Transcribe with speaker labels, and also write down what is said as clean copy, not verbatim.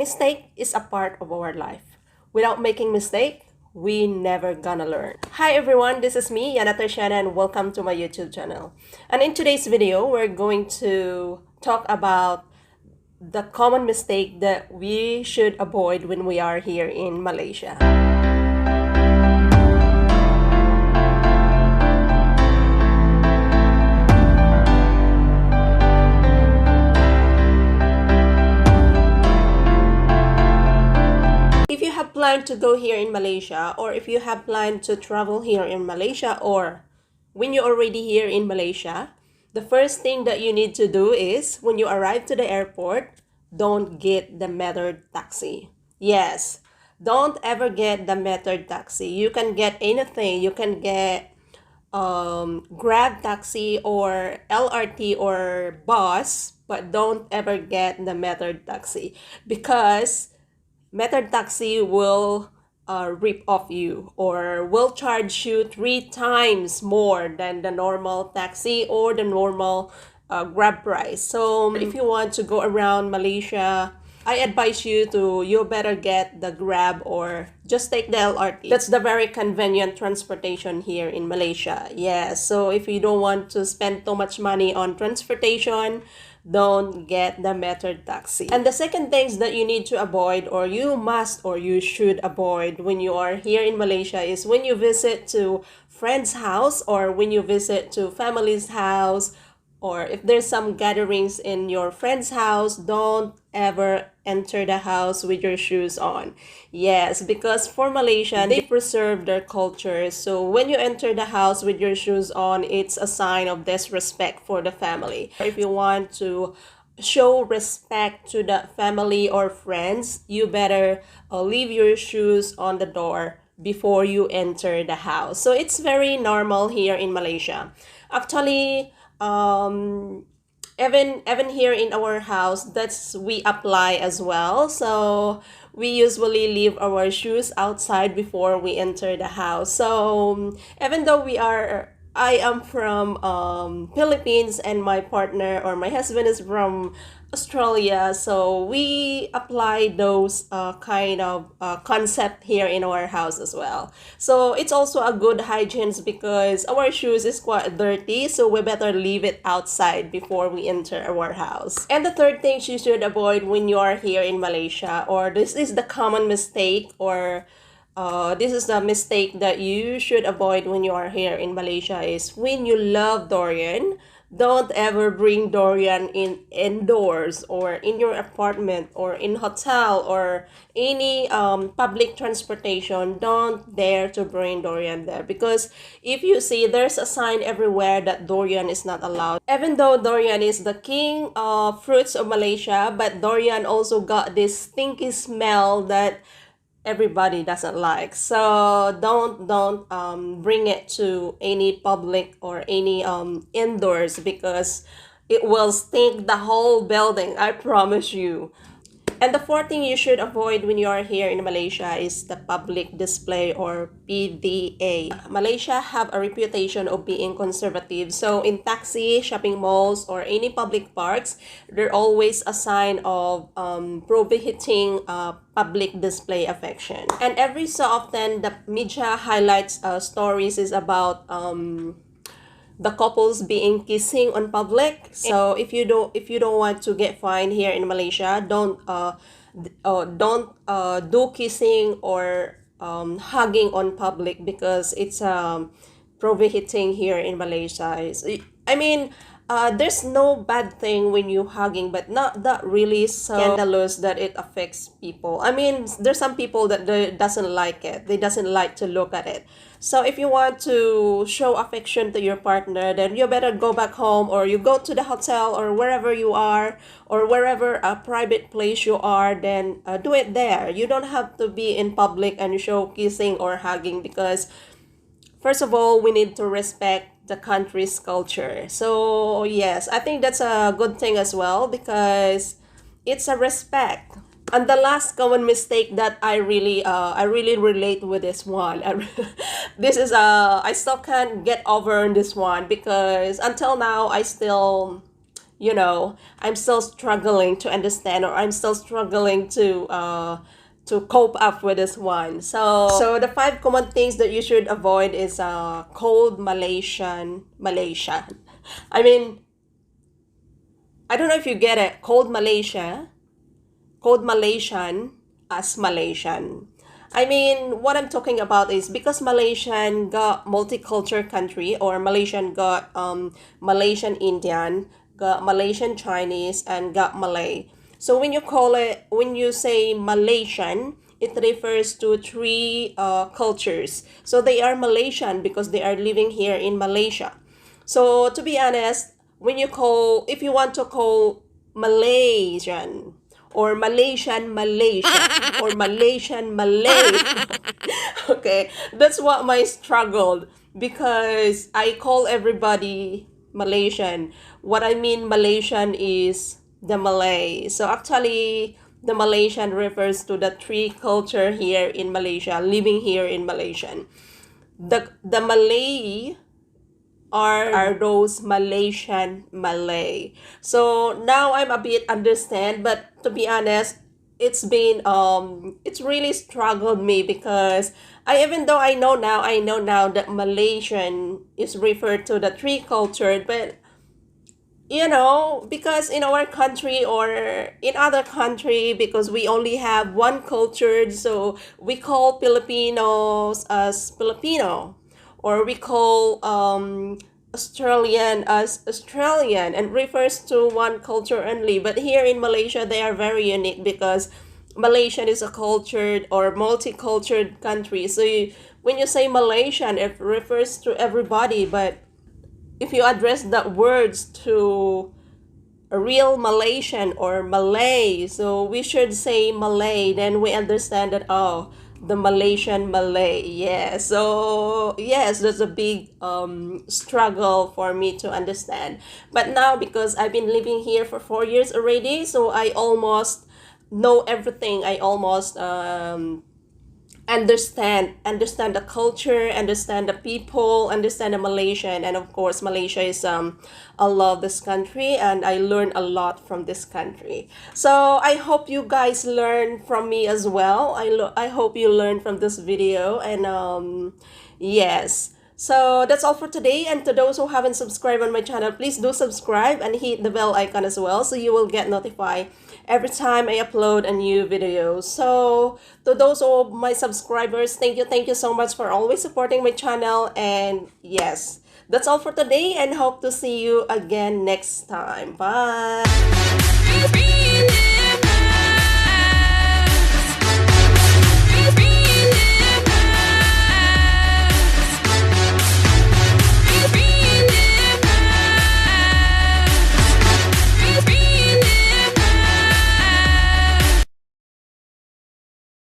Speaker 1: mistake is a part of our life. Without making mistake, we never gonna learn. Hi everyone, this is me, Yanna Tarzhanna, and welcome to my YouTube channel. And in today's video, we're going to talk about the common mistake that we should avoid when we are here in Malaysia. If you have planned to go here in Malaysia, or if you have planned to travel here in Malaysia, or when you're already here in Malaysia, the first thing that you need to do is, when you arrive to the airport, don't get the metered taxi. Yes, don't ever get the metered taxi. You can get anything. You can get Grab taxi or LRT or bus, but don't ever get the metered taxi, because metered taxi will rip off you or will charge you 3 times more than the normal taxi or the normal Grab price. So if you want to go around Malaysia, I advise you better get the Grab or just take the LRT. That's the very convenient transportation here in Malaysia. Yes, so if you don't want to spend too much money on transportation, don't get the metered taxi. And the second things that you need to avoid, or you must or you should avoid when you are here in Malaysia, is when you visit to friend's house or when you visit to family's house, or if there's some gatherings in your friend's house, don't ever enter the house with your shoes on. Yes, because for Malaysia, they preserve their culture. So when you enter the house with your shoes on, it's a sign of disrespect for the family. If you want to show respect to the family or friends, you better leave your shoes on the door before you enter the house. So it's very normal here in Malaysia. Actually, even here in our house, that's we apply as well. So we usually leave our shoes outside before we enter the house. So even though I am from Philippines and my partner or my husband is from Australia, so we apply those kind of concept here in our house as well. So it's also a good hygiene because our shoes is quite dirty, so we better leave it outside before we enter our house. And the third thing you should avoid when you are here in Malaysia, or this is the common mistake, or this is the mistake that you should avoid when you are here in Malaysia, is when you love durian, don't ever bring durian indoors or in your apartment or in hotel or any public transportation. Don't dare to bring durian there, because if you see, there's a sign everywhere that durian is not allowed. Even though durian is the king of fruits of Malaysia, but durian also got this stinky smell that everybody doesn't like. So don't bring it to any public or any indoors, because it will stink the whole building, I promise you. And the fourth thing you should avoid when you are here in Malaysia is the public display, or PDA. Malaysia have a reputation of being conservative. So in taxi, shopping malls, or any public parks, there always a sign of prohibiting public display affection. And every so often, the media highlights stories is about the couples being kissing on public. So if you don't want to get fined here in Malaysia, don't do kissing or hugging on public, because it's prohibiting here in Malaysia. I mean, there's no bad thing when you hugging, but not that really scandalous that it affects people. I mean, there's some people that they doesn't like it. They doesn't like to look at it. So if you want to show affection to your partner, then you better go back home, or you go to the hotel or wherever you are, or wherever a private place you are, then do it there. You don't have to be in public and show kissing or hugging, because first of all, we need to respect the country's culture. So yes, I think that's a good thing as well, because it's a respect. And the last common mistake that I really relate with this one. This is I still can't get over this one, because until now I still I'm still struggling to understand, or I'm still struggling to cope up with this one. So the five common things that you should avoid is cold Malaysian. I mean, I don't know if you get it. Cold Malaysian as Malaysian. I mean, what I'm talking about is because Malaysian got multicultural country, or Malaysian got Malaysian Indian, got Malaysian Chinese, and got Malay. So when you say Malaysian, it refers to three cultures. So they are Malaysian because they are living here in Malaysia. So to be honest, if you want to call Malaysian or Malaysian Malaysia or Malaysian Malay, okay, that's what my struggle, because I call everybody Malaysian. What I mean Malaysian is the Malay. So actually, the Malaysian refers to the three culture here in Malaysia, living here in Malaysia. The Malay are those Malaysian Malay. So now I'm a bit understand, but to be honest, it's really struggled me, because even though I know now that Malaysian is referred to the three culture, but because in our country or in other country, because we only have one culture, so we call Filipinos as Filipino, or we call Australian as Australian, and refers to one culture only. But here in Malaysia, they are very unique, because Malaysia is a cultured or multicultural country. So when you say Malaysian, it refers to everybody, but if you address the words to a real Malaysian or Malay, so we should say Malay, then we understand that, oh, the Malaysian Malay. Yeah. So yes, that's a big struggle for me to understand. But now, because I've been living here for 4 years already, so I almost know everything. I almost understand the culture, understand the people, understand the Malaysian. And of course, Malaysia is I love this country, and I learn a lot from this country. So I hope you guys learn from me as well. I hope you learn from this video. And yes, so that's all for today. And to those who haven't subscribed on my channel, please do subscribe and hit the bell icon as well, so you will get notified every time I upload a new video. So to those of my subscribers, thank you so much for always supporting my channel. And yes, that's all for today, and hope to see you again next time. Bye.